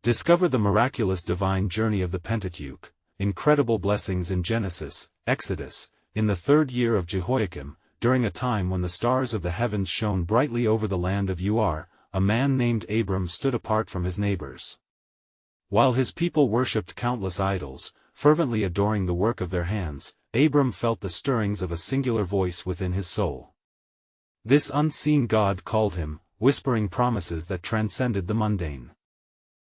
Discover the miraculous divine journey of the Pentateuch, incredible blessings in Genesis, Exodus, in the 3rd year of Jehoiakim, during a time when the stars of the heavens shone brightly over the land of Ur, a man named Abram stood apart from his neighbors. While his people worshipped countless idols, fervently adoring the work of their hands, Abram felt the stirrings of a singular voice within his soul. This unseen God called him, whispering promises that transcended the mundane.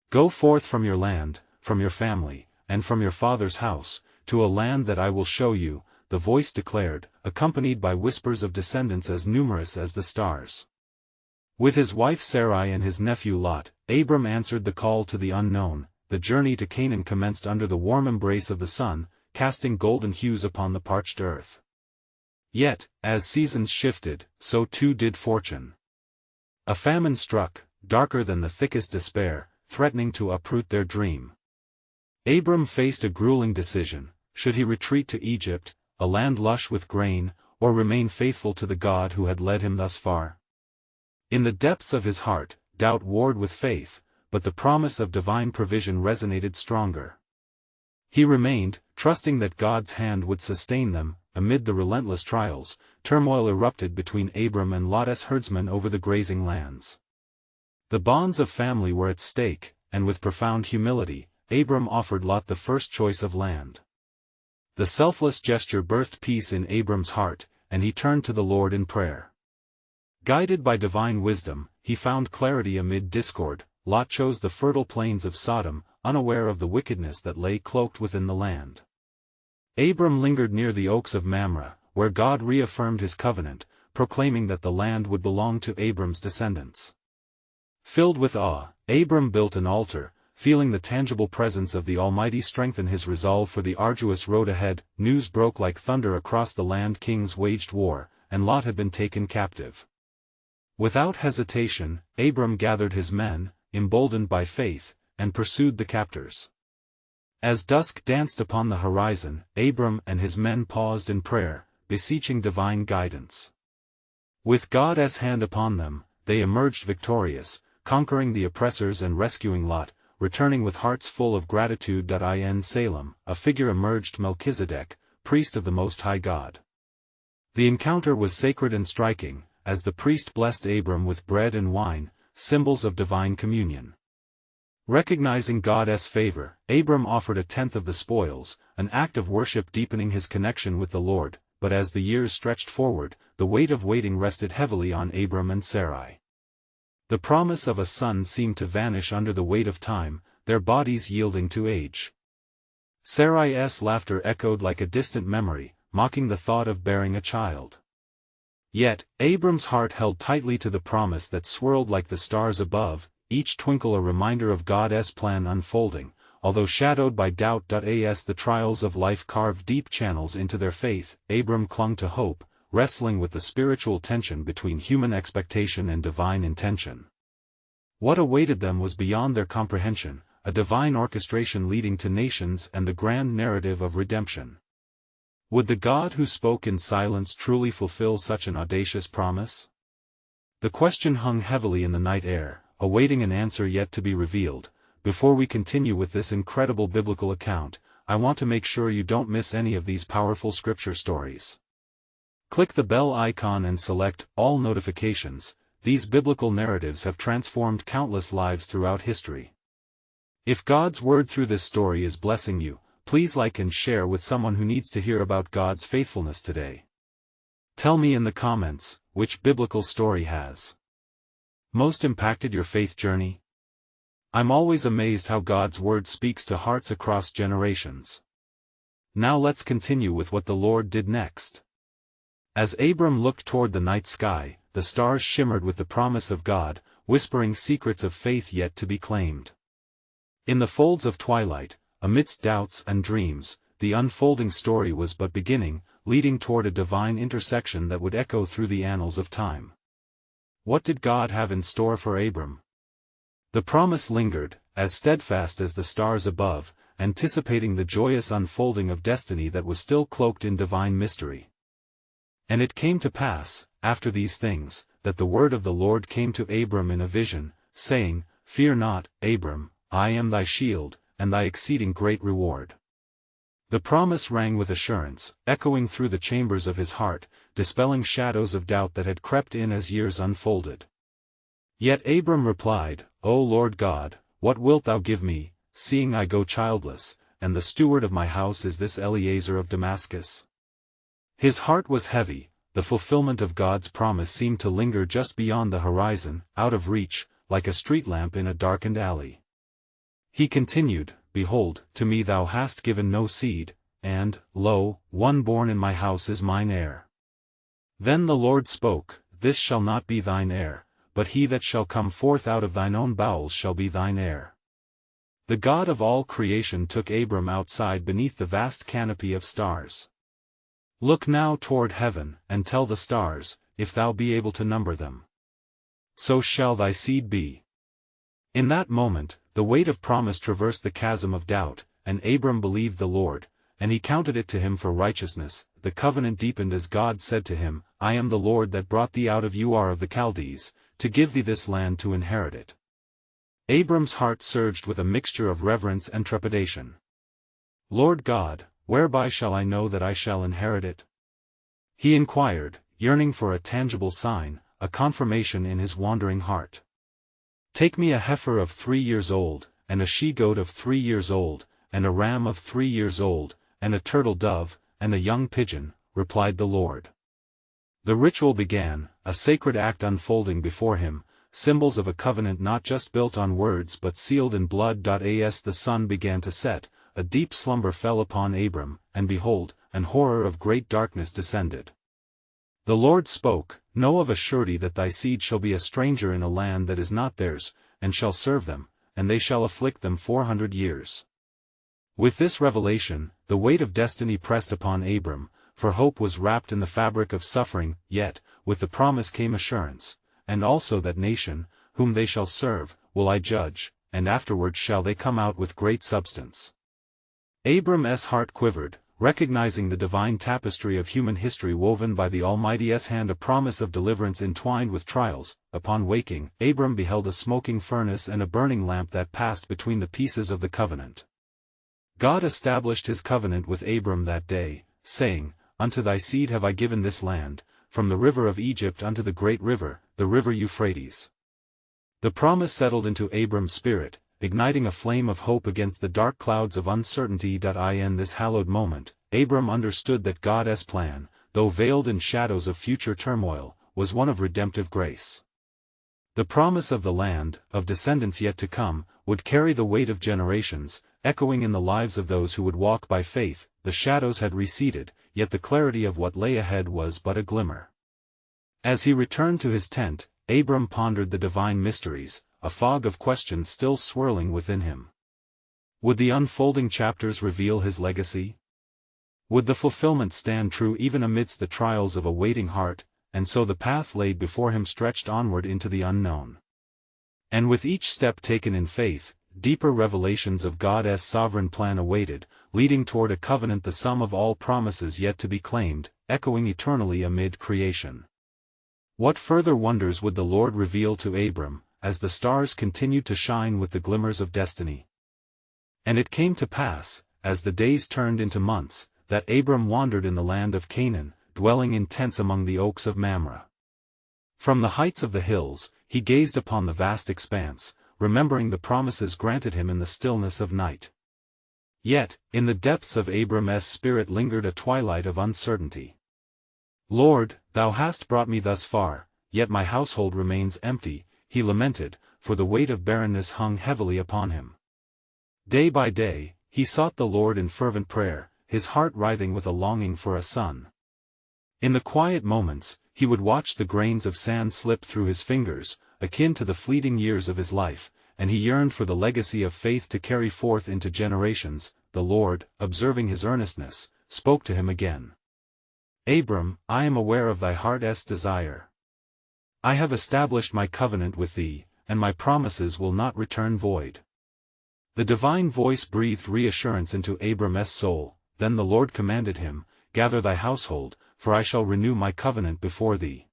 "Go forth from your land, from your family, and from your father's house, to a land that I will show you," the voice declared, accompanied by whispers of descendants as numerous as the stars. With his wife Sarai and his nephew Lot, Abram answered the call to the unknown. The journey to Canaan commenced under the warm embrace of the sun, casting golden hues upon the parched earth. Yet, as seasons shifted, so too did fortune. A famine struck, darker than the thickest despair, threatening to uproot their dream. Abram faced a grueling decision: should he retreat to Egypt, a land lush with grain, or remain faithful to the God who had led him thus far? In the depths of his heart, doubt warred with faith, but the promise of divine provision resonated stronger. He remained, trusting that God's hand would sustain them. Amid the relentless trials, turmoil erupted between Abram and Lot as herdsmen over the grazing lands. The bonds of family were at stake, and with profound humility, Abram offered Lot the first choice of land. The selfless gesture birthed peace in Abram's heart, and he turned to the Lord in prayer. Guided by divine wisdom, he found clarity amid discord. Lot chose the fertile plains of Sodom, unaware of the wickedness that lay cloaked within the land. Abram lingered near the oaks of Mamre, where God reaffirmed his covenant, proclaiming that the land would belong to Abram's descendants. Filled with awe, Abram built an altar, feeling the tangible presence of the Almighty strengthen his resolve for the arduous road ahead. News broke like thunder across the land: kings waged war, and Lot had been taken captive. Without hesitation, Abram gathered his men, emboldened by faith, and pursued the captors. As dusk danced upon the horizon, Abram and his men paused in prayer, beseeching divine guidance. With God's hand upon them, they emerged victorious, conquering the oppressors and rescuing Lot, returning with hearts full of gratitude. In Salem, a figure emerged: Melchizedek, priest of the Most High God. The encounter was sacred and striking, as the priest blessed Abram with bread and wine, symbols of divine communion. Recognizing God's favor, Abram offered a tenth of the spoils, an act of worship deepening his connection with the Lord. But as the years stretched forward, the weight of waiting rested heavily on Abram and Sarai. The promise of a son seemed to vanish under the weight of time, their bodies yielding to age. Sarai's laughter echoed like a distant memory, mocking the thought of bearing a child. Yet, Abram's heart held tightly to the promise that swirled like the stars above, each twinkle a reminder of God's plan unfolding. Although shadowed by doubt. As the trials of life carved deep channels into their faith, Abram clung to hope, wrestling with the spiritual tension between human expectation and divine intention. What awaited them was beyond their comprehension: a divine orchestration leading to nations and the grand narrative of redemption. Would the God who spoke in silence truly fulfill such an audacious promise? The question hung heavily in the night air, awaiting an answer yet to be revealed. Before we continue with this incredible biblical account, I want to make sure you don't miss any of these powerful scripture stories. Click the bell icon and select all notifications. These biblical narratives have transformed countless lives throughout history. If God's word through this story is blessing you, please like and share with someone who needs to hear about God's faithfulness today. Tell me in the comments, which biblical story has most impacted your faith journey? I'm always amazed how God's word speaks to hearts across generations. Now let's continue with what the Lord did next. As Abram looked toward the night sky, the stars shimmered with the promise of God, whispering secrets of faith yet to be claimed. In the folds of twilight, amidst doubts and dreams, the unfolding story was but beginning, leading toward a divine intersection that would echo through the annals of time. What did God have in store for Abram? The promise lingered, as steadfast as the stars above, anticipating the joyous unfolding of destiny that was still cloaked in divine mystery. And it came to pass, after these things, that the word of the Lord came to Abram in a vision, saying, "Fear not, Abram, I am thy shield, and thy exceeding great reward. The promise rang with assurance, echoing through the chambers of his heart, dispelling shadows of doubt that had crept in as years unfolded. Yet Abram replied, O Lord God, what wilt thou give me, seeing I go childless, and the steward of my house is this Eliezer of Damascus? His heart was heavy, the fulfillment of God's promise seemed to linger just beyond the horizon, out of reach, like a street lamp in a darkened alley. He continued, Behold, to me thou hast given no seed, and, lo, one born in my house is mine heir. Then the Lord spoke, This shall not be thine heir, but he that shall come forth out of thine own bowels shall be thine heir. The God of all creation took Abram outside beneath the vast canopy of stars. Look now toward heaven, and tell the stars, if thou be able to number them. So shall thy seed be. In that moment, the weight of promise traversed the chasm of doubt, and Abram believed the Lord, and he counted it to him for righteousness. The covenant deepened as God said to him, I am the Lord that brought thee out of Ur of the Chaldees, to give thee this land to inherit it. Abram's heart surged with a mixture of reverence and trepidation. Lord God, whereby shall I know that I shall inherit it? He inquired, yearning for a tangible sign, a confirmation in his wandering heart. Take me a heifer of 3 years old, and a she-goat of 3 years old, and a ram of 3 years old, and a turtle-dove, and a young pigeon, replied the Lord. The ritual began, a sacred act unfolding before him, symbols of a covenant not just built on words but sealed in blood. As the sun began to set, a deep slumber fell upon Abram, and behold, an horror of great darkness descended. The Lord spoke, Know of a surety that thy seed shall be a stranger in a land that is not theirs, and shall serve them, and they shall afflict them 400 years. With this revelation, the weight of destiny pressed upon Abram, for hope was wrapped in the fabric of suffering, yet, with the promise came assurance, and also that nation, whom they shall serve, will I judge, and afterwards shall they come out with great substance. Abram's heart quivered, recognizing the divine tapestry of human history woven by the Almighty's hand, a promise of deliverance entwined with trials. Upon waking, Abram beheld a smoking furnace and a burning lamp that passed between the pieces of the covenant. God established his covenant with Abram that day, saying, Unto thy seed have I given this land, from the river of Egypt unto the great river, the river Euphrates. The promise settled into Abram's spirit, igniting a flame of hope against the dark clouds of uncertainty. In this hallowed moment, Abram understood that God's plan, though veiled in shadows of future turmoil, was one of redemptive grace. The promise of the land, of descendants yet to come, would carry the weight of generations, echoing in the lives of those who would walk by faith. The shadows had receded, yet the clarity of what lay ahead was but a glimmer. As he returned to his tent, Abram pondered the divine mysteries, a fog of questions still swirling within him. Would the unfolding chapters reveal his legacy? Would the fulfillment stand true even amidst the trials of a waiting heart? And so the path laid before him stretched onward into the unknown. And with each step taken in faith, deeper revelations of God's sovereign plan awaited, leading toward a covenant, the sum of all promises yet to be claimed, echoing eternally amid creation. What further wonders would the Lord reveal to Abram, as the stars continued to shine with the glimmers of destiny? And it came to pass, as the days turned into months, that Abram wandered in the land of Canaan, dwelling in tents among the oaks of Mamre. From the heights of the hills, he gazed upon the vast expanse, remembering the promises granted him in the stillness of night. Yet, in the depths of Abram's spirit lingered a twilight of uncertainty. Lord, thou hast brought me thus far, yet my household remains empty, he lamented, for the weight of barrenness hung heavily upon him. Day by day, he sought the Lord in fervent prayer, his heart writhing with a longing for a son. In the quiet moments, he would watch the grains of sand slip through his fingers, akin to the fleeting years of his life, and he yearned for the legacy of faith to carry forth into generations. The Lord, observing his earnestness, spoke to him again. Abram, I am aware of thy heart's desire. I have established my covenant with thee, and my promises will not return void. The divine voice breathed reassurance into Abram's soul. Then the Lord commanded him, Gather thy household, for I shall renew my covenant before thee.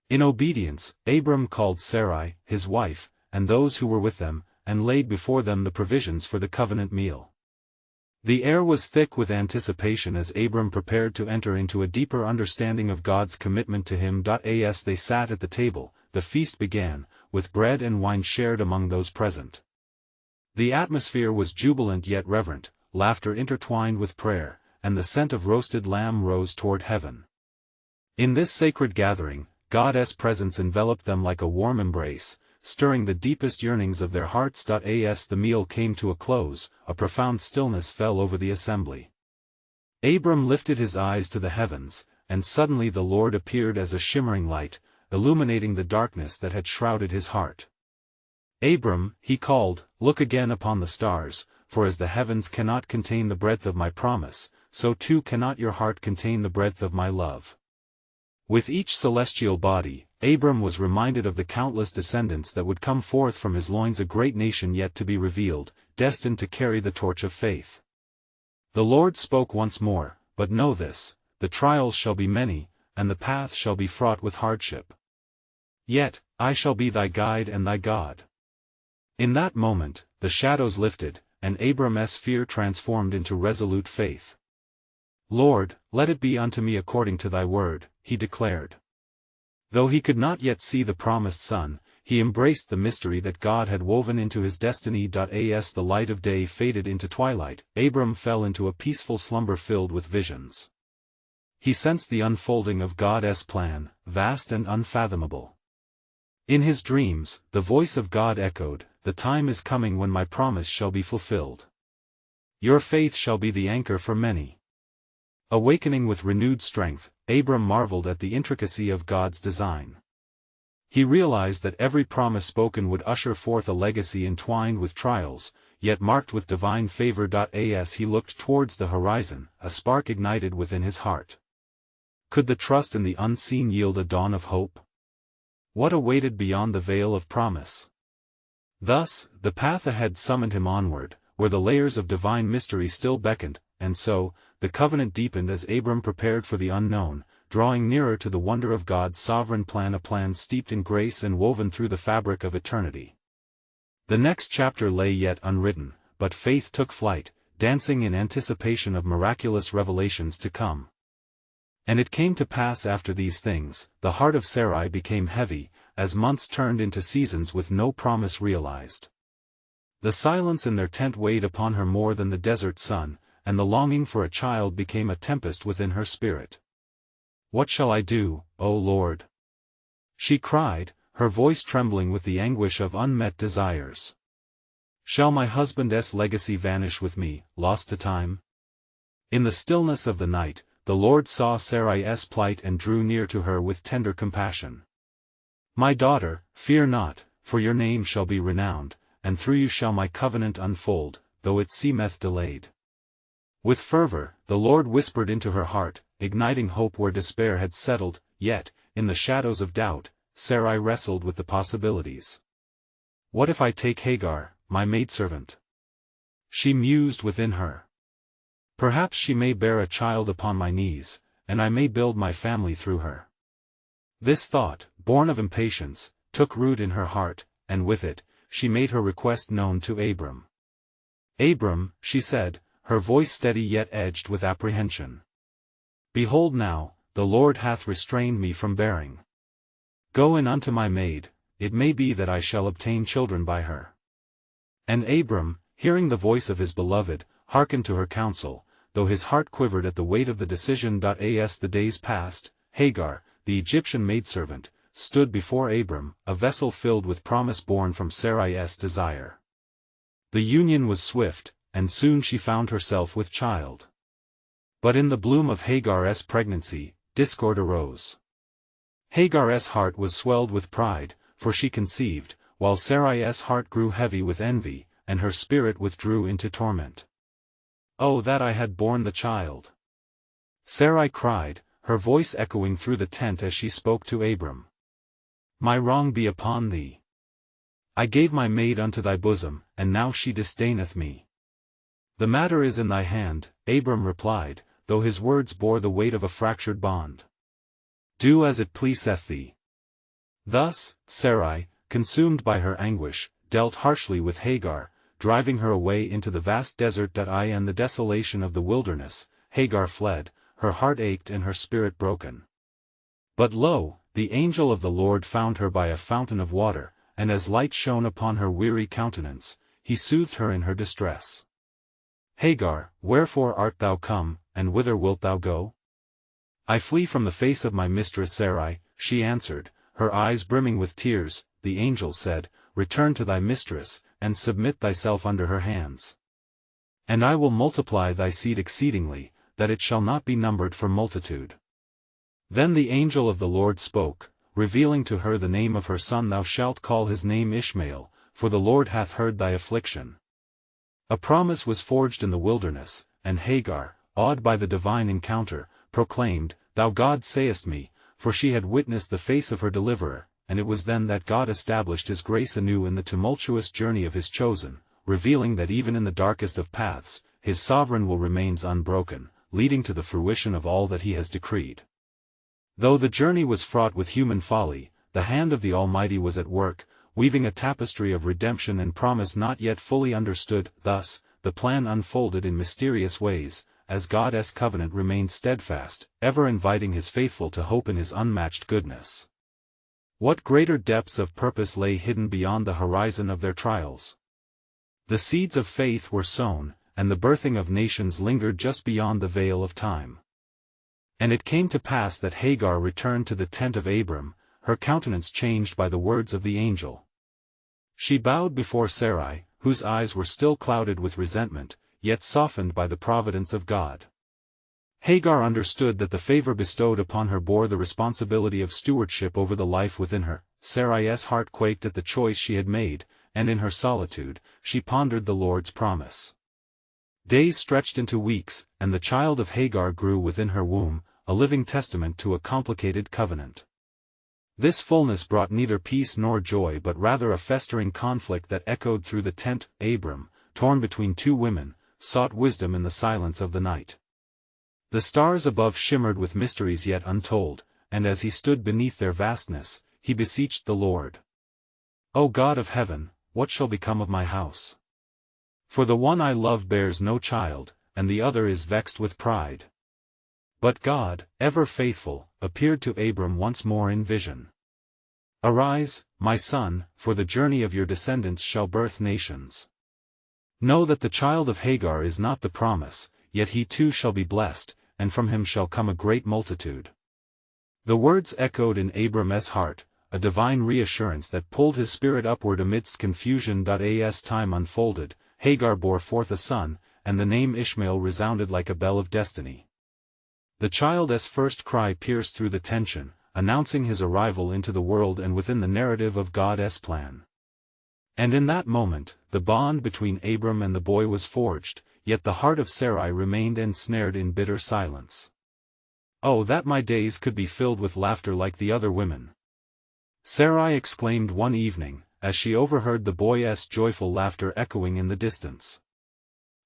In obedience, Abram called Sarai, his wife, and those who were with them, and laid before them the provisions for the covenant meal. The air was thick with anticipation as Abram prepared to enter into a deeper understanding of God's commitment to him. As they sat at the table, the feast began, with bread and wine shared among those present. The atmosphere was jubilant yet reverent, laughter intertwined with prayer, and the scent of roasted lamb rose toward heaven. In this sacred gathering, God's presence enveloped them like a warm embrace, stirring the deepest yearnings of their hearts. As the meal came to a close, a profound stillness fell over the assembly. Abram lifted his eyes to the heavens, and suddenly the Lord appeared as a shimmering light, illuminating the darkness that had shrouded his heart. Abram, he called, look again upon the stars, for as the heavens cannot contain the breadth of my promise, so too cannot your heart contain the breadth of my love. With each celestial body, Abram was reminded of the countless descendants that would come forth from his loins, a great nation yet to be revealed, destined to carry the torch of faith. The Lord spoke once more, but know this, the trials shall be many, and the path shall be fraught with hardship. Yet, I shall be thy guide and thy God. In that moment, the shadows lifted, and Abram's fear transformed into resolute faith. Lord, let it be unto me according to thy word, he declared. Though he could not yet see the promised son, he embraced the mystery that God had woven into his destiny. As the light of day faded into twilight, Abram fell into a peaceful slumber filled with visions. He sensed the unfolding of God's plan, vast and unfathomable. In his dreams, the voice of God echoed, the time is coming when my promise shall be fulfilled. Your faith shall be the anchor for many. Awakening with renewed strength, Abram marveled at the intricacy of God's design. He realized that every promise spoken would usher forth a legacy entwined with trials, yet marked with divine favor. As he looked towards the horizon, a spark ignited within his heart. Could the trust in the unseen yield a dawn of hope? What awaited beyond the veil of promise? Thus, the path ahead summoned him onward, where the layers of divine mystery still beckoned, and so, the covenant deepened as Abram prepared for the unknown, drawing nearer to the wonder of God's sovereign plan, a plan steeped in grace and woven through the fabric of eternity. The next chapter lay yet unwritten, but faith took flight, dancing in anticipation of miraculous revelations to come. And it came to pass after these things, the heart of Sarai became heavy, as months turned into seasons with no promise realized. The silence in their tent weighed upon her more than the desert sun, and the longing for a child became a tempest within her spirit. What shall I do, O Lord? She cried, her voice trembling with the anguish of unmet desires. Shall my husband's legacy vanish with me, lost to time? In the stillness of the night, the Lord saw Sarai's plight and drew near to her with tender compassion. My daughter, fear not, for your name shall be renowned, and through you shall my covenant unfold, though it seemeth delayed. With fervor, the Lord whispered into her heart, igniting hope where despair had settled, yet, in the shadows of doubt, Sarai wrestled with the possibilities. What if I take Hagar, my maidservant? She mused within her. Perhaps she may bear a child upon my knees, and I may build my family through her. This thought, born of impatience, took root in her heart, and with it, she made her request known to Abram. Abram, she said, her voice steady yet edged with apprehension. Behold now, the Lord hath restrained me from bearing. Go in unto my maid, it may be that I shall obtain children by her. And Abram, hearing the voice of his beloved, hearkened to her counsel, though his heart quivered at the weight of the decision. As the days passed, Hagar, the Egyptian maidservant, stood before Abram, a vessel filled with promise born from Sarai's desire. The union was swift, and soon she found herself with child. But in the bloom of Hagar's pregnancy, discord arose. Hagar's heart was swelled with pride, for she conceived, while Sarai's heart grew heavy with envy, and her spirit withdrew into torment. Oh, that I had borne the child! Sarai cried, her voice echoing through the tent as she spoke to Abram. My wrong be upon thee. I gave my maid unto thy bosom, and now she disdaineth me. The matter is in thy hand, Abram replied, though his words bore the weight of a fractured bond. Do as it pleaseth thee. Thus, Sarai, consumed by her anguish, dealt harshly with Hagar, driving her away into the vast desert. And the desolation of the wilderness, Hagar fled, her heart ached and her spirit broken. But lo, the angel of the Lord found her by a fountain of water, and as light shone upon her weary countenance, he soothed her in her distress. Hagar, wherefore art thou come, and whither wilt thou go? I flee from the face of my mistress Sarai, she answered, her eyes brimming with tears. The angel said, Return to thy mistress, and submit thyself under her hands. And I will multiply thy seed exceedingly, that it shall not be numbered for multitude. Then the angel of the Lord spoke, revealing to her the name of her son. Thou shalt call his name Ishmael, for the Lord hath heard thy affliction. A promise was forged in the wilderness, and Hagar, awed by the divine encounter, proclaimed, Thou God sayest me, for she had witnessed the face of her deliverer, and it was then that God established his grace anew in the tumultuous journey of his chosen, revealing that even in the darkest of paths, his sovereign will remains unbroken, leading to the fruition of all that he has decreed. Though the journey was fraught with human folly, the hand of the Almighty was at work, weaving a tapestry of redemption and promise not yet fully understood. Thus, the plan unfolded in mysterious ways, as God's covenant remained steadfast, ever inviting his faithful to hope in his unmatched goodness. What greater depths of purpose lay hidden beyond the horizon of their trials? The seeds of faith were sown, and the birthing of nations lingered just beyond the veil of time. And it came to pass that Hagar returned to the tent of Abram, her countenance changed by the words of the angel. She bowed before Sarai, whose eyes were still clouded with resentment, yet softened by the providence of God. Hagar understood that the favor bestowed upon her bore the responsibility of stewardship over the life within her. Sarai's heart quaked at the choice she had made, and in her solitude, she pondered the Lord's promise. Days stretched into weeks, and the child of Hagar grew within her womb, a living testament to a complicated covenant. This fullness brought neither peace nor joy but rather a festering conflict that echoed through the tent. Abram, torn between two women, sought wisdom in the silence of the night. The stars above shimmered with mysteries yet untold, and as he stood beneath their vastness, he beseeched the Lord. O God of heaven, what shall become of my house? For the one I love bears no child, and the other is vexed with pride. But God, ever faithful, appeared to Abram once more in vision. Arise, my son, for the journey of your descendants shall birth nations. Know that the child of Hagar is not the promise, yet he too shall be blessed, and from him shall come a great multitude. The words echoed in Abram's heart, a divine reassurance that pulled his spirit upward amidst confusion. As time unfolded, Hagar bore forth a son, and the name Ishmael resounded like a bell of destiny. The child's first cry pierced through the tension, announcing his arrival into the world and within the narrative of God's plan. And in that moment, the bond between Abram and the boy was forged, yet the heart of Sarai remained ensnared in bitter silence. Oh, that my days could be filled with laughter like the other women! Sarai exclaimed one evening, as she overheard the boy's joyful laughter echoing in the distance.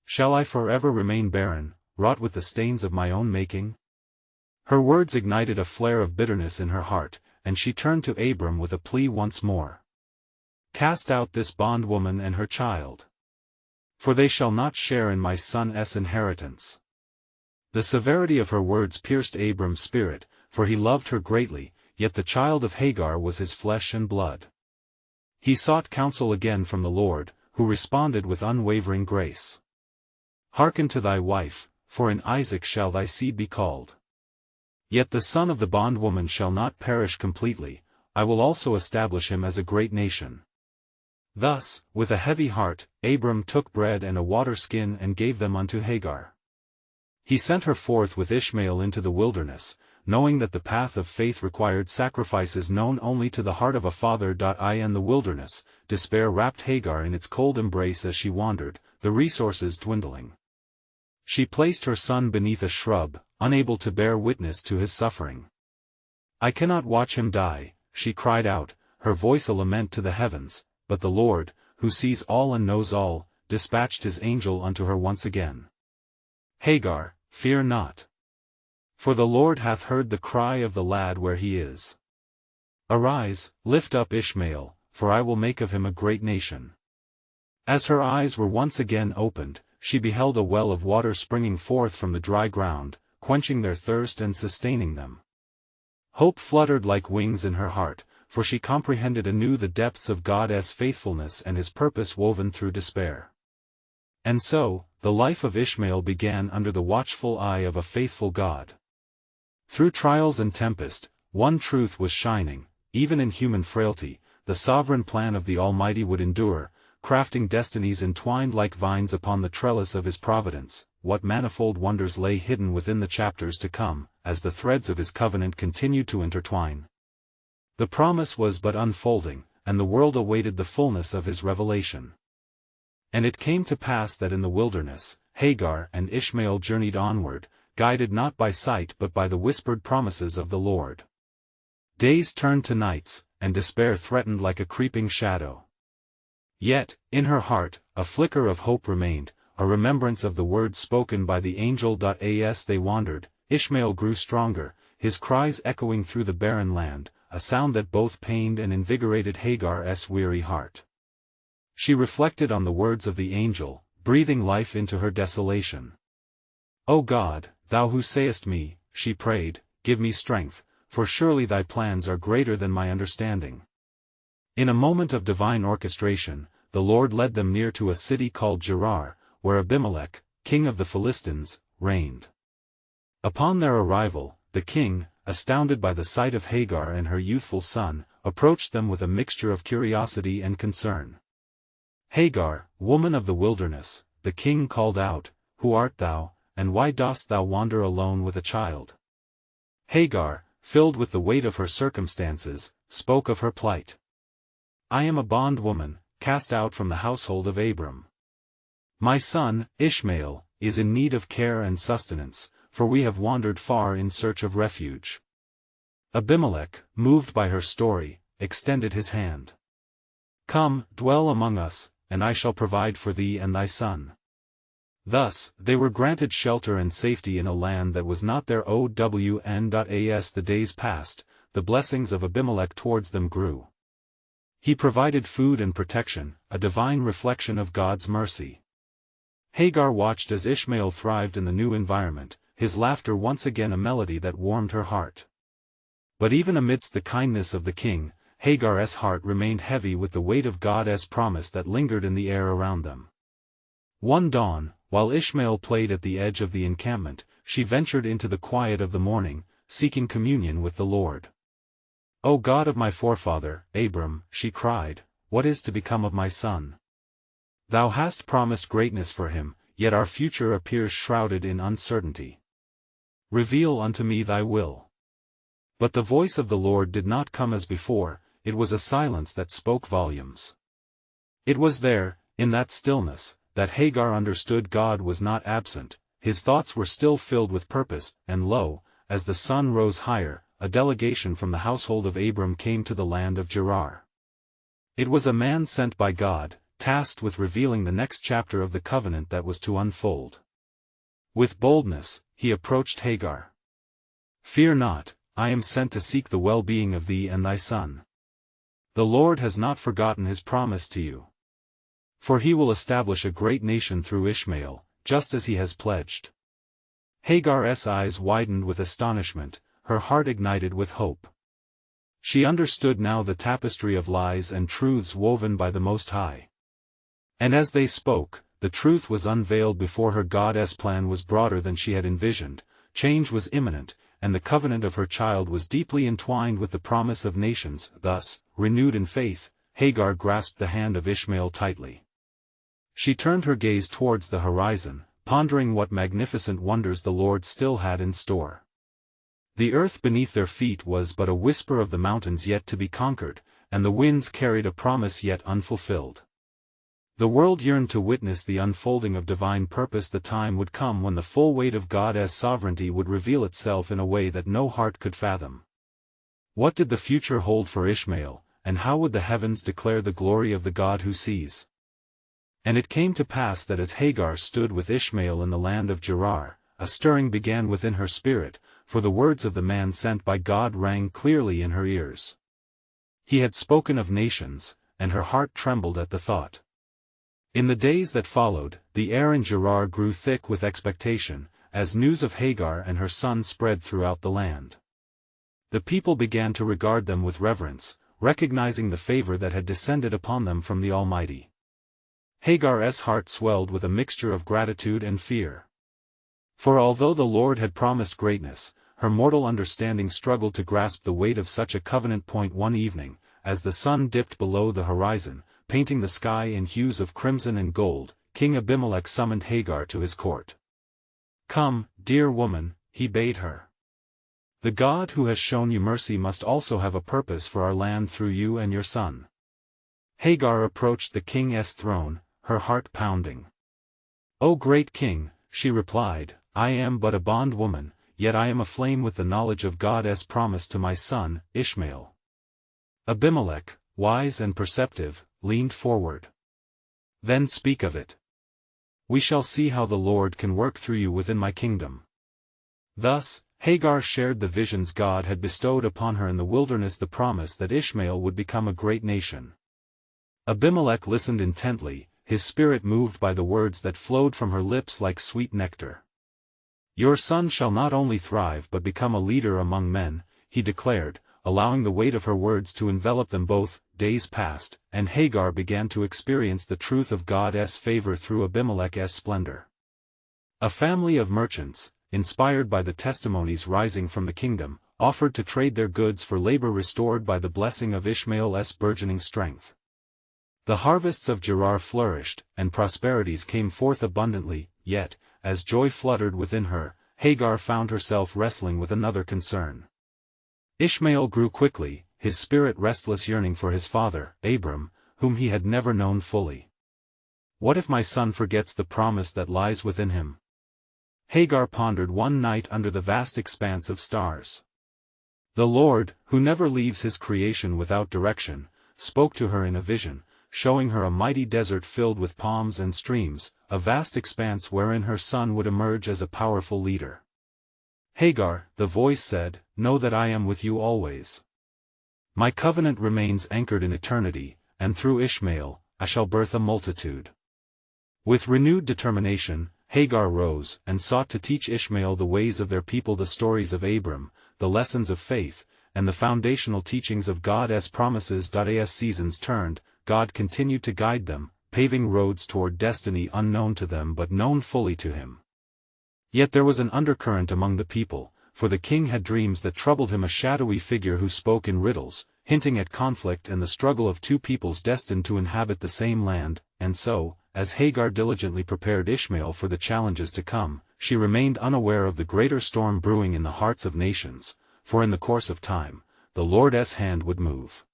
Shall I forever remain barren, wrought with the stains of my own making? Her words ignited a flare of bitterness in her heart, and she turned to Abram with a plea once more. Cast out this bondwoman and her child. For they shall not share in my son's inheritance. The severity of her words pierced Abram's spirit, for he loved her greatly, yet the child of Hagar was his flesh and blood. He sought counsel again from the Lord, who responded with unwavering grace. Hearken to thy wife, for in Isaac shall thy seed be called. Yet the son of the bondwoman shall not perish completely, I will also establish him as a great nation. Thus, with a heavy heart, Abram took bread and a water skin and gave them unto Hagar. He sent her forth with Ishmael into the wilderness, knowing that the path of faith required sacrifices known only to the heart of a father. In the wilderness, despair wrapped Hagar in its cold embrace as she wandered, the resources dwindling. She placed her son beneath a shrub, unable to bear witness to his suffering. I cannot watch him die, she cried out, her voice a lament to the heavens, but the Lord, who sees all and knows all, dispatched his angel unto her once again. Hagar, fear not. For the Lord hath heard the cry of the lad where he is. Arise, lift up Ishmael, for I will make of him a great nation. As her eyes were once again opened, she beheld a well of water springing forth from the dry ground, quenching their thirst and sustaining them. Hope fluttered like wings in her heart, for she comprehended anew the depths of God's faithfulness and his purpose woven through despair. And so, the life of Ishmael began under the watchful eye of a faithful God. Through trials and tempest, one truth was shining: even in human frailty, the sovereign plan of the Almighty would endure, crafting destinies entwined like vines upon the trellis of his providence. What manifold wonders lay hidden within the chapters to come, as the threads of his covenant continued to intertwine. The promise was but unfolding, and the world awaited the fullness of his revelation. And it came to pass that in the wilderness, Hagar and Ishmael journeyed onward, guided not by sight but by the whispered promises of the Lord. Days turned to nights, and despair threatened like a creeping shadow. Yet, in her heart, a flicker of hope remained, a remembrance of the words spoken by the angel. As they wandered, Ishmael grew stronger, his cries echoing through the barren land, a sound that both pained and invigorated Hagar's weary heart. She reflected on the words of the angel, breathing life into her desolation. "O God, thou who sayest me," she prayed, "give me strength, for surely thy plans are greater than my understanding." In a moment of divine orchestration, the Lord led them near to a city called Gerar, where Abimelech, king of the Philistines, reigned. Upon their arrival, the king, astounded by the sight of Hagar and her youthful son, approached them with a mixture of curiosity and concern. "Hagar, woman of the wilderness," the king called out, "who art thou, and why dost thou wander alone with a child?" Hagar, filled with the weight of her circumstances, spoke of her plight. "I am a bondwoman, cast out from the household of Abram. My son, Ishmael, is in need of care and sustenance, for we have wandered far in search of refuge." Abimelech, moved by her story, extended his hand. "Come, dwell among us, and I shall provide for thee and thy son." Thus, they were granted shelter and safety in a land that was not their own. As the days passed, the blessings of Abimelech towards them grew. He provided food and protection, a divine reflection of God's mercy. Hagar watched as Ishmael thrived in the new environment, his laughter once again a melody that warmed her heart. But even amidst the kindness of the king, Hagar's heart remained heavy with the weight of God's promise that lingered in the air around them. One dawn, while Ishmael played at the edge of the encampment, she ventured into the quiet of the morning, seeking communion with the Lord. "O God of my forefather, Abram," she cried, "what is to become of my son? Thou hast promised greatness for him, yet our future appears shrouded in uncertainty. Reveal unto me thy will." But the voice of the Lord did not come as before, it was a silence that spoke volumes. It was there, in that stillness, that Hagar understood God was not absent, his thoughts were still filled with purpose, and lo, as the sun rose higher, a delegation from the household of Abram came to the land of Gerar. It was a man sent by God, tasked with revealing the next chapter of the covenant that was to unfold. With boldness, he approached Hagar. "Fear not, I am sent to seek the well-being of thee and thy son. The Lord has not forgotten his promise to you. For he will establish a great nation through Ishmael, just as he has pledged." Hagar's eyes widened with astonishment, her heart ignited with hope. She understood now the tapestry of lies and truths woven by the Most High. And as they spoke, the truth was unveiled before her. God's plan was broader than she had envisioned, change was imminent, and the covenant of her child was deeply entwined with the promise of nations. Thus, renewed in faith, Hagar grasped the hand of Ishmael tightly. She turned her gaze towards the horizon, pondering what magnificent wonders the Lord still had in store. The earth beneath their feet was but a whisper of the mountains yet to be conquered, and the winds carried a promise yet unfulfilled. The world yearned to witness the unfolding of divine purpose. The time would come when the full weight of God's sovereignty would reveal itself in a way that no heart could fathom. What did the future hold for Ishmael, and how would the heavens declare the glory of the God who sees? And it came to pass that as Hagar stood with Ishmael in the land of Gerar, a stirring began within her spirit, for the words of the man sent by God rang clearly in her ears. He had spoken of nations, and her heart trembled at the thought. In the days that followed, the air in Gerar grew thick with expectation, as news of Hagar and her son spread throughout the land. The people began to regard them with reverence, recognizing the favor that had descended upon them from the Almighty. Hagar's heart swelled with a mixture of gratitude and fear. For although the Lord had promised greatness, her mortal understanding struggled to grasp the weight of such a covenant. One evening, as the sun dipped below the horizon, painting the sky in hues of crimson and gold, King Abimelech summoned Hagar to his court. "Come, dear woman," he bade her. "The God who has shown you mercy must also have a purpose for our land through you and your son." Hagar approached the king's throne, her heart pounding. "O great king," she replied, "I am but a bondwoman, yet I am aflame with the knowledge of God's promise to my son, Ishmael." Abimelech, wise and perceptive, leaned forward. "Then speak of it. We shall see how the Lord can work through you within my kingdom." Thus, Hagar shared the visions God had bestowed upon her in the wilderness, the promise that Ishmael would become a great nation. Abimelech listened intently, his spirit moved by the words that flowed from her lips like sweet nectar. "Your son shall not only thrive but become a leader among men," he declared, allowing the weight of her words to envelop them both. Days passed, and Hagar began to experience the truth of God's favor through Abimelech's splendor. A family of merchants, inspired by the testimonies rising from the kingdom, offered to trade their goods for labor restored by the blessing of Ishmael's burgeoning strength. The harvests of Gerar flourished, and prosperities came forth abundantly, yet, as joy fluttered within her, Hagar found herself wrestling with another concern. Ishmael grew quickly, his spirit restless, yearning for his father, Abram, whom he had never known fully. "What if my son forgets the promise that lies within him?" Hagar pondered one night under the vast expanse of stars. The Lord, who never leaves his creation without direction, spoke to her in a vision, showing her a mighty desert filled with palms and streams, a vast expanse wherein her son would emerge as a powerful leader. "Hagar," the voice said, "know that I am with you always. My covenant remains anchored in eternity, and through Ishmael, I shall birth a multitude." With renewed determination, Hagar rose and sought to teach Ishmael the ways of their people, the stories of Abram, the lessons of faith, and the foundational teachings of God's promises. As seasons turned, God continued to guide them, paving roads toward destiny unknown to them but known fully to him. Yet there was an undercurrent among the people, for the king had dreams that troubled him, a shadowy figure who spoke in riddles, hinting at conflict and the struggle of two peoples destined to inhabit the same land. And so, as Hagar diligently prepared Ishmael for the challenges to come, she remained unaware of the greater storm brewing in the hearts of nations, for in the course of time, the Lord's hand would move.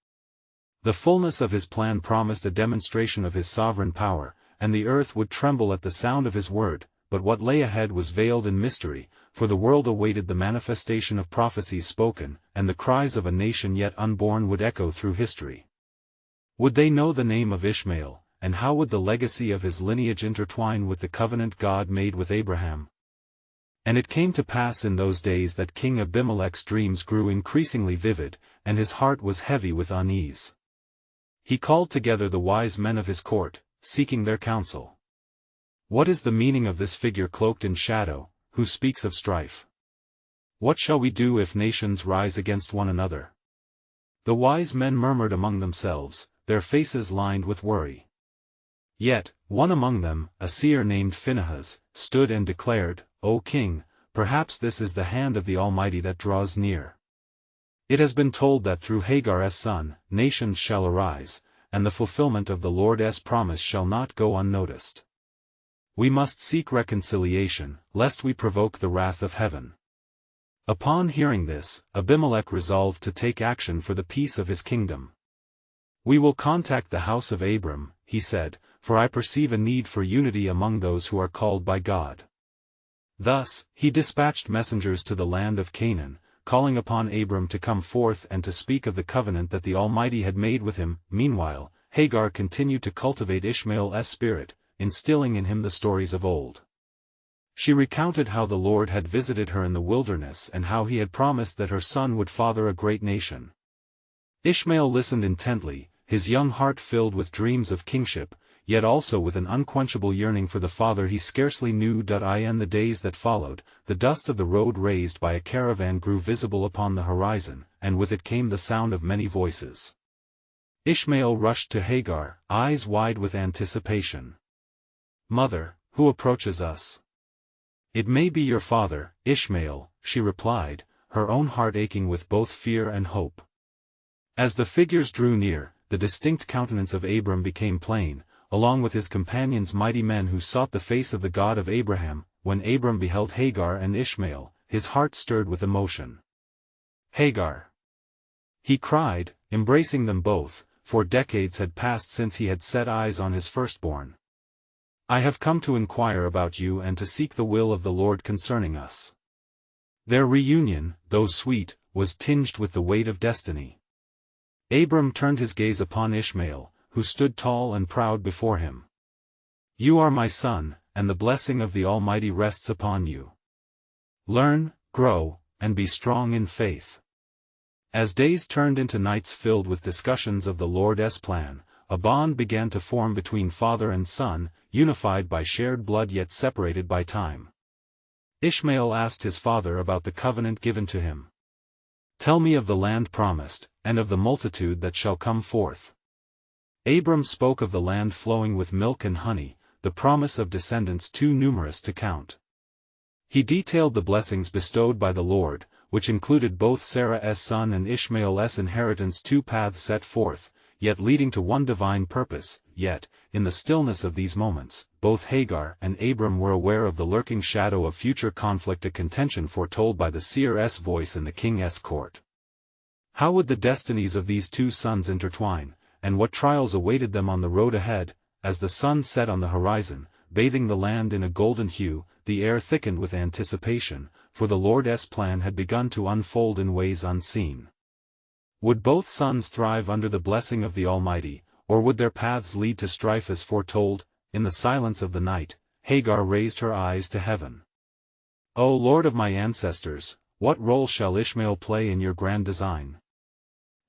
The fullness of his plan promised a demonstration of his sovereign power, and the earth would tremble at the sound of his word, but what lay ahead was veiled in mystery, for the world awaited the manifestation of prophecies spoken, and the cries of a nation yet unborn would echo through history. Would they know the name of Ishmael, and how would the legacy of his lineage intertwine with the covenant God made with Abraham? And it came to pass in those days that King Abimelech's dreams grew increasingly vivid, and his heart was heavy with unease. He called together the wise men of his court, seeking their counsel. "What is the meaning of this figure cloaked in shadow, who speaks of strife? What shall we do if nations rise against one another?" The wise men murmured among themselves, their faces lined with worry. Yet, one among them, a seer named Phinehas, stood and declared, "O king, perhaps this is the hand of the Almighty that draws near. It has been told that through Hagar's son, nations shall arise, and the fulfillment of the Lord's promise shall not go unnoticed. We must seek reconciliation, lest we provoke the wrath of heaven." Upon hearing this, Abimelech resolved to take action for the peace of his kingdom. "We will contact the house of Abram," he said, "for I perceive a need for unity among those who are called by God." Thus, he dispatched messengers to the land of Canaan, calling upon Abram to come forth and to speak of the covenant that the Almighty had made with him. Meanwhile, Hagar continued to cultivate Ishmael's spirit, instilling in him the stories of old. She recounted how the Lord had visited her in the wilderness and how he had promised that her son would father a great nation. Ishmael listened intently, his young heart filled with dreams of kingship, yet also with an unquenchable yearning for the father he scarcely knew. In the days that followed, the dust of the road raised by a caravan grew visible upon the horizon, and with it came the sound of many voices. Ishmael rushed to Hagar, eyes wide with anticipation. "Mother, who approaches us?" "It may be your father, Ishmael," she replied, her own heart aching with both fear and hope. As the figures drew near, the distinct countenance of Abram became plain, along with his companions, mighty men who sought the face of the God of Abraham. When Abram beheld Hagar and Ishmael, his heart stirred with emotion. "Hagar!" he cried, embracing them both, for decades had passed since he had set eyes on his firstborn. "I have come to inquire about you and to seek the will of the Lord concerning us." Their reunion, though sweet, was tinged with the weight of destiny. Abram turned his gaze upon Ishmael, who stood tall and proud before him. "You are my son, and the blessing of the Almighty rests upon you. Learn, grow, and be strong in faith." As days turned into nights filled with discussions of the Lord's plan, a bond began to form between father and son, unified by shared blood yet separated by time. Ishmael asked his father about the covenant given to him. "Tell me of the land promised, and of the multitude that shall come forth." Abram spoke of the land flowing with milk and honey, the promise of descendants too numerous to count. He detailed the blessings bestowed by the Lord, which included both Sarah's son and Ishmael's inheritance, two paths set forth, yet leading to one divine purpose. Yet, in the stillness of these moments, both Hagar and Abram were aware of the lurking shadow of future conflict, a contention foretold by the seer's voice in the king's court. How would the destinies of these two sons intertwine, and what trials awaited them on the road ahead? As the sun set on the horizon, bathing the land in a golden hue, the air thickened with anticipation, for the Lord's plan had begun to unfold in ways unseen. Would both sons thrive under the blessing of the Almighty, or would their paths lead to strife as foretold? In the silence of the night, Hagar raised her eyes to heaven. "O Lord of my ancestors, what role shall Ishmael play in your grand design?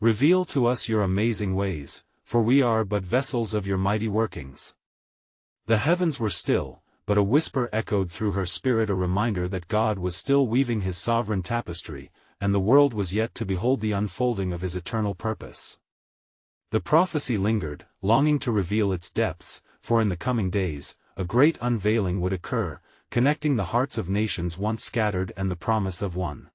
Reveal to us your amazing ways, for we are but vessels of your mighty workings." The heavens were still, but a whisper echoed through her spirit, a reminder that God was still weaving his sovereign tapestry, and the world was yet to behold the unfolding of his eternal purpose. The prophecy lingered, longing to reveal its depths, for in the coming days, a great unveiling would occur, connecting the hearts of nations once scattered, and the promise of one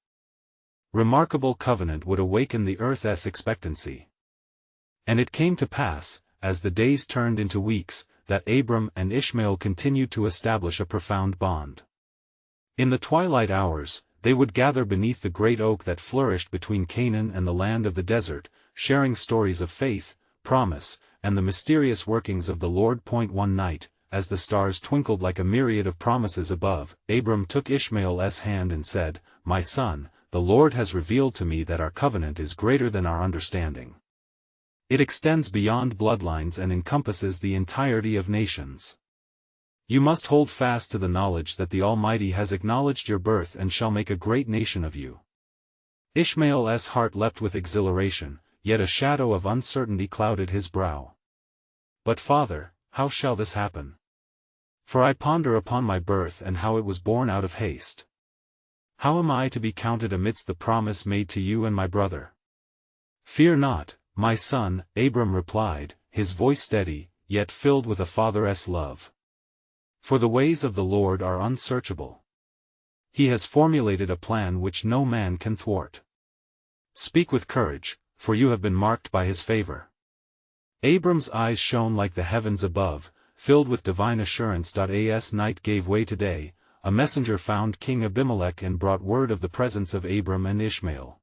remarkable covenant would awaken the earth's expectancy. And it came to pass, as the days turned into weeks, that Abram and Ishmael continued to establish a profound bond. In the twilight hours, they would gather beneath the great oak that flourished between Canaan and the land of the desert, sharing stories of faith, promise, and the mysterious workings of the Lord. One night, as the stars twinkled like a myriad of promises above, Abram took Ishmael's hand and said, "My son, the Lord has revealed to me that our covenant is greater than our understanding. It extends beyond bloodlines and encompasses the entirety of nations. You must hold fast to the knowledge that the Almighty has acknowledged your birth and shall make a great nation of you." Ishmael's heart leapt with exhilaration, yet a shadow of uncertainty clouded his brow. "But father, how shall this happen? For I ponder upon my birth and how it was born out of haste. How am I to be counted amidst the promise made to you and my brother?" "Fear not, my son," Abram replied, his voice steady, yet filled with a father's love. "For the ways of the Lord are unsearchable. He has formulated a plan which no man can thwart. Speak with courage, for you have been marked by his favor." Abram's eyes shone like the heavens above, filled with divine assurance. As night gave way to day, a messenger found King Abimelech and brought word of the presence of Abram and Ishmael.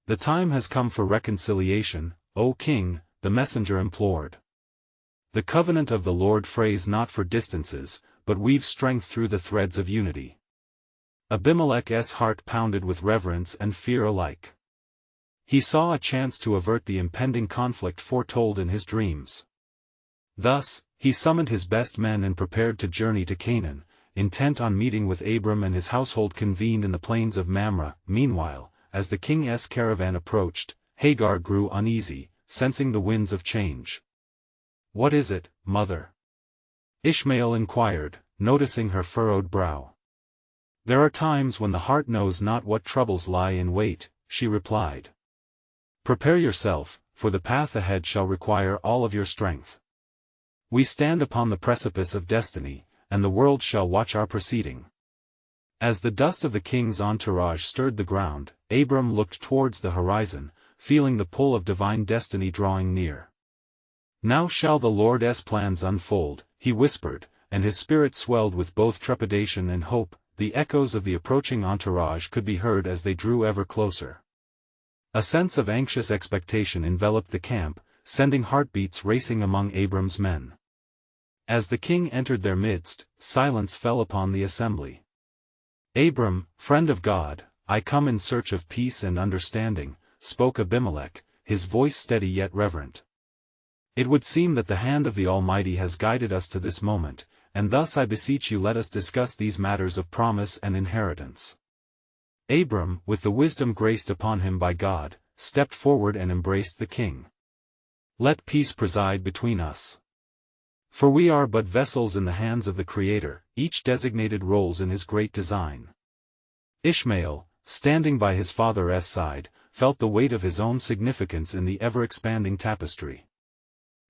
"The time has come for reconciliation, O king," the messenger implored. "The covenant of the Lord frays not for distances, but weaves strength through the threads of unity." Abimelech's heart pounded with reverence and fear alike. He saw a chance to avert the impending conflict foretold in his dreams. Thus, he summoned his best men and prepared to journey to Canaan, intent on meeting with Abram, and his household convened in the plains of Mamre. Meanwhile, as the king's caravan approached, Hagar grew uneasy, sensing the winds of change. "What is it, mother?" Ishmael inquired, noticing her furrowed brow. "There are times when the heart knows not what troubles lie in wait," she replied. "Prepare yourself, for the path ahead shall require all of your strength. We stand upon the precipice of destiny, and the world shall watch our proceeding." As the dust of the king's entourage stirred the ground, Abram looked towards the horizon, feeling the pull of divine destiny drawing near. "Now shall the Lord's plans unfold," he whispered, and his spirit swelled with both trepidation and hope. The echoes of the approaching entourage could be heard as they drew ever closer. A sense of anxious expectation enveloped the camp, sending heartbeats racing among Abram's men. As the king entered their midst, silence fell upon the assembly. "Abram, friend of God, I come in search of peace and understanding," spoke Abimelech, his voice steady yet reverent. "It would seem that the hand of the Almighty has guided us to this moment, and thus I beseech you let us discuss these matters of promise and inheritance." Abram, with the wisdom graced upon him by God, stepped forward and embraced the king. "Let peace preside between us. For we are but vessels in the hands of the Creator, each designated roles in his great design." Ishmael, standing by his father's side, felt the weight of his own significance in the ever-expanding tapestry.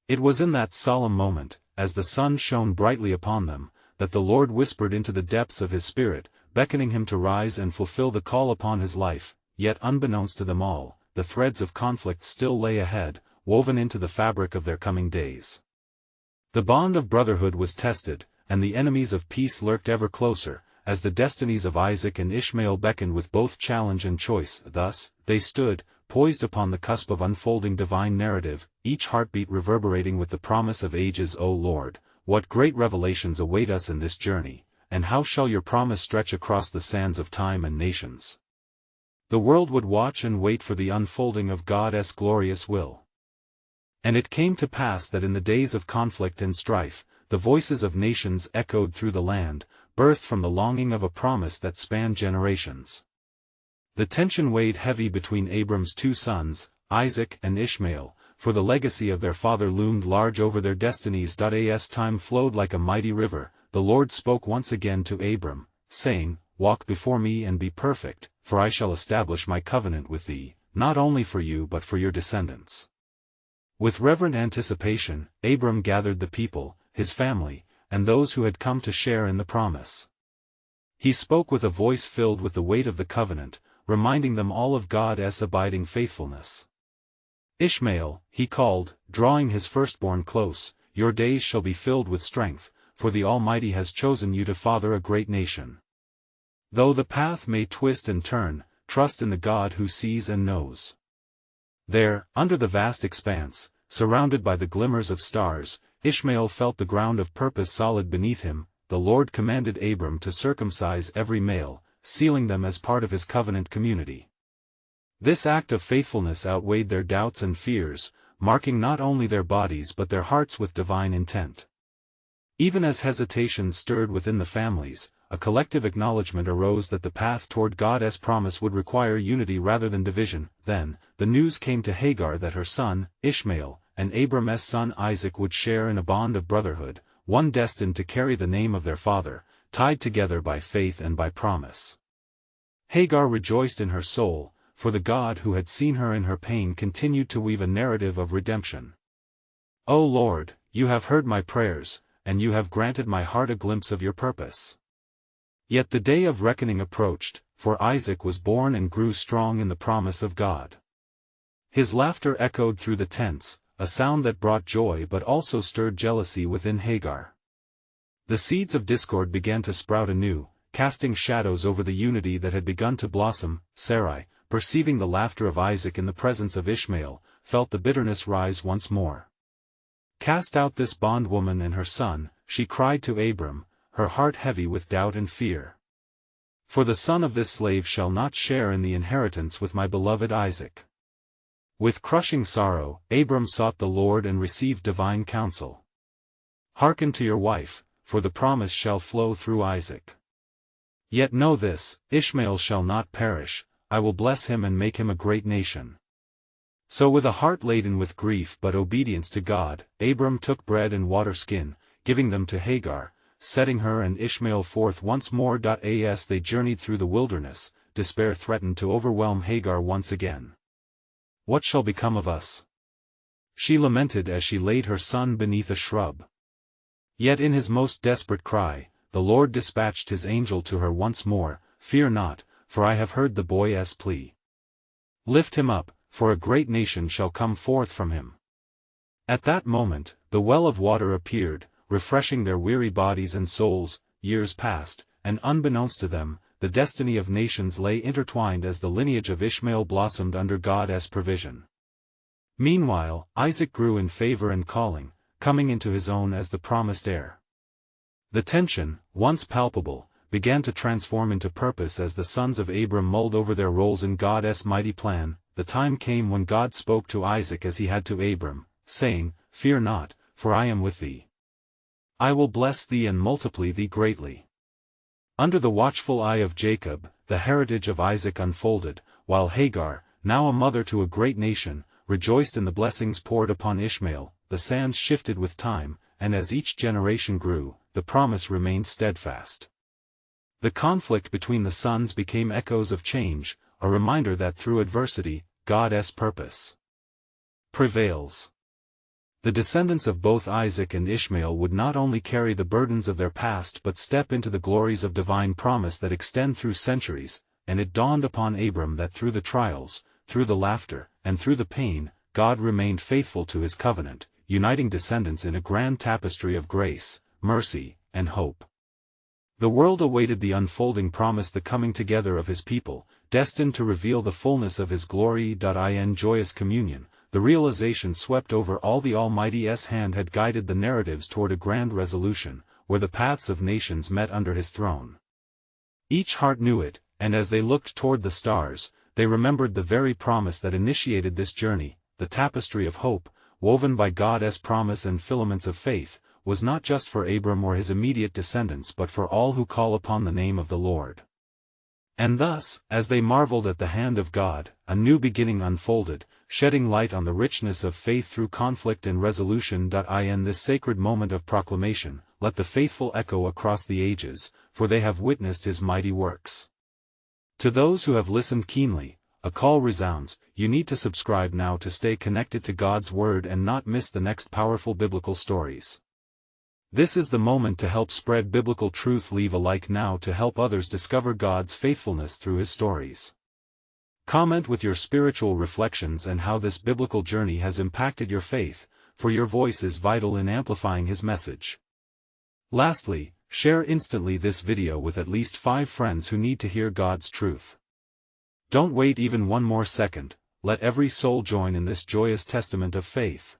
It was in that solemn moment, as the sun shone brightly upon them, that the Lord whispered into the depths of his spirit, beckoning him to rise and fulfill the call upon his life. Yet unbeknownst to them all, the threads of conflict still lay ahead, woven into the fabric of their coming days. The bond of brotherhood was tested, and the enemies of peace lurked ever closer, as the destinies of Isaac and Ishmael beckoned with both challenge and choice. Thus, they stood, poised upon the cusp of unfolding divine narrative, each heartbeat reverberating with the promise of ages. O Lord, what great revelations await us in this journey, and how shall your promise stretch across the sands of time and nations? The world would watch and wait for the unfolding of God's glorious will. And it came to pass that in the days of conflict and strife, the voices of nations echoed through the land, birthed from the longing of a promise that spanned generations. The tension weighed heavy between Abram's two sons, Isaac and Ishmael, for the legacy of their father loomed large over their destinies. As time flowed like a mighty river, the Lord spoke once again to Abram, saying, "Walk before me and be perfect, for I shall establish my covenant with thee, not only for you but for your descendants." With reverent anticipation, Abram gathered the people, his family, and those who had come to share in the promise. He spoke with a voice filled with the weight of the covenant, reminding them all of God's abiding faithfulness. "Ishmael," he called, drawing his firstborn close, "your days shall be filled with strength, for the Almighty has chosen you to father a great nation. Though the path may twist and turn, trust in the God who sees and knows." There, under the vast expanse, surrounded by the glimmers of stars, Ishmael felt the ground of purpose solid beneath him. The Lord commanded Abram to circumcise every male, sealing them as part of his covenant community. This act of faithfulness outweighed their doubts and fears, marking not only their bodies but their hearts with divine intent. Even as hesitation stirred within the families, a collective acknowledgement arose that the path toward God's promise would require unity rather than division. Then, the news came to Hagar that her son, Ishmael, and Abram's son Isaac would share in a bond of brotherhood, one destined to carry the name of their father, tied together by faith and by promise. Hagar rejoiced in her soul, for the God who had seen her in her pain continued to weave a narrative of redemption. "O Lord, you have heard my prayers, and you have granted my heart a glimpse of your purpose." Yet the day of reckoning approached, for Isaac was born and grew strong in the promise of God. His laughter echoed through the tents, a sound that brought joy but also stirred jealousy within Hagar. The seeds of discord began to sprout anew, casting shadows over the unity that had begun to blossom. Sarai, perceiving the laughter of Isaac in the presence of Ishmael, felt the bitterness rise once more. "Cast out this bondwoman and her son," she cried to Abram, her heart heavy with doubt and fear. "For the son of this slave shall not share in the inheritance with my beloved Isaac." With crushing sorrow, Abram sought the Lord and received divine counsel. "Hearken to your wife, for the promise shall flow through Isaac. Yet know this, Ishmael shall not perish, I will bless him and make him a great nation." So with a heart laden with grief but obedience to God, Abram took bread and water skin, giving them to Hagar, setting her and Ishmael forth once more. As they journeyed through the wilderness, despair threatened to overwhelm Hagar once again. "What shall become of us?" she lamented as she laid her son beneath a shrub. Yet in his most desperate cry, the Lord dispatched his angel to her once more. "Fear not, for I have heard the boy's plea. Lift him up, for a great nation shall come forth from him." At that moment, the well of water appeared, refreshing their weary bodies and souls. Years passed, and unbeknownst to them, the destiny of nations lay intertwined as the lineage of Ishmael blossomed under God's provision. Meanwhile, Isaac grew in favor and calling, coming into his own as the promised heir. The tension, once palpable, began to transform into purpose as the sons of Abram mulled over their roles in God's mighty plan. The time came when God spoke to Isaac as he had to Abram, saying, "Fear not, for I am with thee. I will bless thee and multiply thee greatly." Under the watchful eye of Jacob, the heritage of Isaac unfolded, while Hagar, now a mother to a great nation, rejoiced in the blessings poured upon Ishmael. The sands shifted with time, and as each generation grew, the promise remained steadfast. The conflict between the sons became echoes of change, a reminder that through adversity, God's purpose prevails. The descendants of both Isaac and Ishmael would not only carry the burdens of their past but step into the glories of divine promise that extend through centuries. And it dawned upon Abram that through the trials, through the laughter, and through the pain, God remained faithful to his covenant, uniting descendants in a grand tapestry of grace, mercy, and hope. The world awaited the unfolding promise, the coming together of his people, destined to reveal the fullness of his glory. In joyous communion, the realization swept over all the Almighty's hand had guided the narratives toward a grand resolution, where the paths of nations met under his throne. Each heart knew it, and as they looked toward the stars, they remembered the very promise that initiated this journey. The tapestry of hope, woven by God's promise and filaments of faith, was not just for Abram or his immediate descendants but for all who call upon the name of the Lord. And thus, as they marveled at the hand of God, a new beginning unfolded, shedding light on the richness of faith through conflict and resolution. In this sacred moment of proclamation, let the faithful echo across the ages, for they have witnessed his mighty works. To those who have listened keenly, a call resounds: you need to subscribe now to stay connected to God's Word and not miss the next powerful biblical stories. This is the moment to help spread biblical truth. Leave a like now to help others discover God's faithfulness through his stories. Comment with your spiritual reflections and how this biblical journey has impacted your faith, for your voice is vital in amplifying his message. Lastly, share instantly this video with at least 5 friends who need to hear God's truth. Don't wait even one more second. Let every soul join in this joyous testament of faith.